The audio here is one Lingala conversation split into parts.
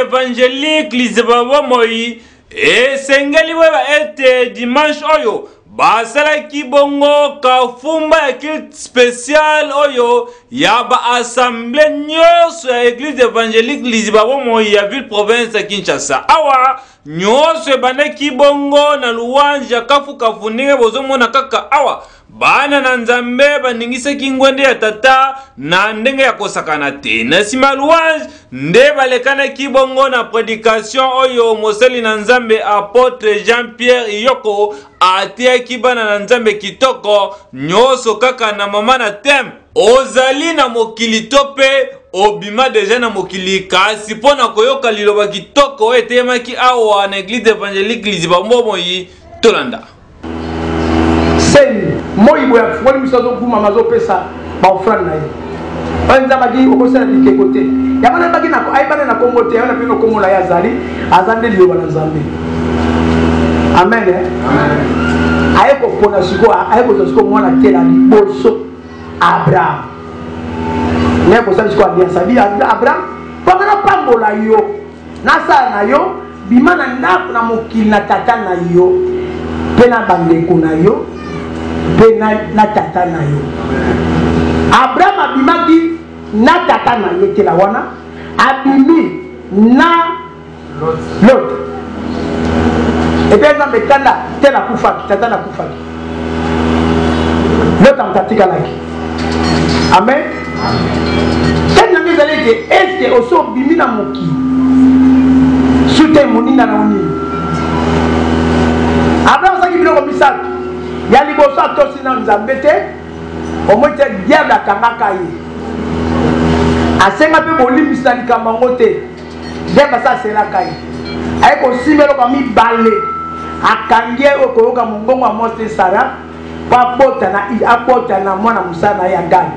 évangélique Lizibabo Moi et sengeli weba ete dimanche oyo basala kibongo kafumba ya culte spécial oyo ya ba assemblée nyonso ya église évangélique Lizibabo Moi ya ville province ya Kinshasa. Awa nyonso bana kibongo na luwanja kafu ndenge bozomona kaka awa bana na nzambe baningisa kingwende ya tata na ndenge ya kosakana te na sima louange nde balekana kibongo na prédication oyo moseli na nzambe apôtre Jean-Pierre Iyoko atia kibana na nzambe kitoko nyoso kaka na mama na tem ozali na mokili tope obima deja na mokili kasi pona koyoka liloba kitoko eteyemaki awa na église évangélique Lizibabo Moi tolanda Seni moi boya fwali misazo kuma mazo pesa ba ofrande na ye banza bagi okosala dikekote yamana bagi na ay bana na Kongo te yana pino Kongo la yazali azande liyo na Nzambe amen amen aye ko pona siko aye ko siko mwana tela liboso Abraham ne ko sala siko abia sabi Abraham pamana pambola yo nasa na yo bimana na mokili na tata na yo pena bandeko na yo na tata na yo Abraham abimaki na tata na ye tela wana abimi na Lot epeza metanda tela kufaki tata na kufaki Lot amtatika laki amen tena ngezaleke eske oso bimi na moki sute moninga na onini Abraham saki biloko misatu ya liboso atosi na Nzambe te omote diable akangaka ye asenga pe bolimbisa likambo ngo te diable asa aselaka ye aye kosimela kwa mibale akangi ye okoyoka mongongo ya Mose Sara apota na mwana musana ya gani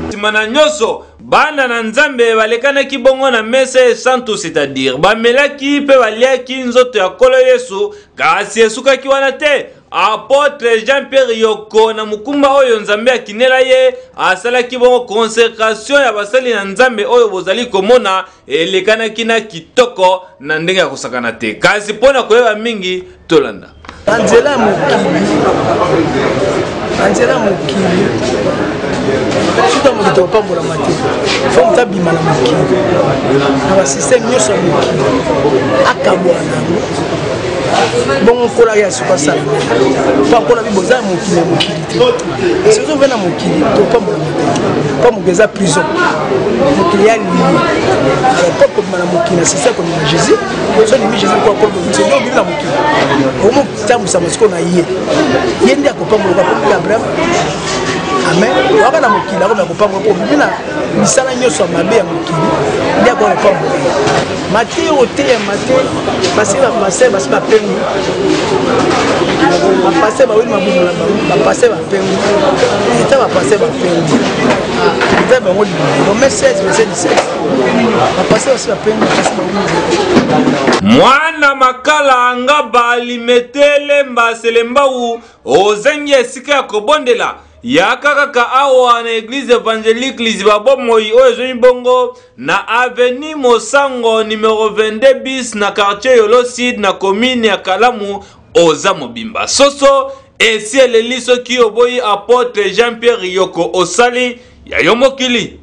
timana nyoso bana na nzambe balekana kibongo na mesa e santo c'est-à-dire bamelaki pe baliaki nzoto ya kolo Yesu kasi esukaki wana te apôtre Jean-Pierre Iyoko na mukumba oyo nzambe akinela ye asalaki bongo consécration ya basali na nzambe oyo bozali komona elekanaki na kitoko na ndenge ya kosakana te kasi pona koyeba mingi tolanda Angela mokili Chuta mokito pambola mate fo mutabima na mokili na ba système nyoso ya mokili akabwa nango bon kola ya suka sala pa kola biboza mokili te c'est zo vena mokili to pambola mate pa mokeza prison mokili ya lié alors pas na mokili c'est ça comme Jésus so ni Jésus kwa kwa c'est donc bila mokili omo tamu sama siko na ye ndi akopambola kwa Abraham amen waka na mokili ako nakopambola ko bibina misala nyoso mabe ya mokili ndi akopambola mate ote ya mate passer ba pengu passer ba wini mabumu na ba passer ba pengu eta ba passer ba pengu eta ba ngoli no message ba passer ba pengu mwana makala anga balimetele mbaselembau ozengi esika ya kobondela yaka kaka awa na église évangélique Lizibabo Moi oyo ezoni bongo na avenue Mosango numéro 22 bis na quartier Yolo Sud na commune ya Kalamu oza mobimba soso esi eleli soki oboyi apôtre Jean-Pierre Iyoko osali ya yomokili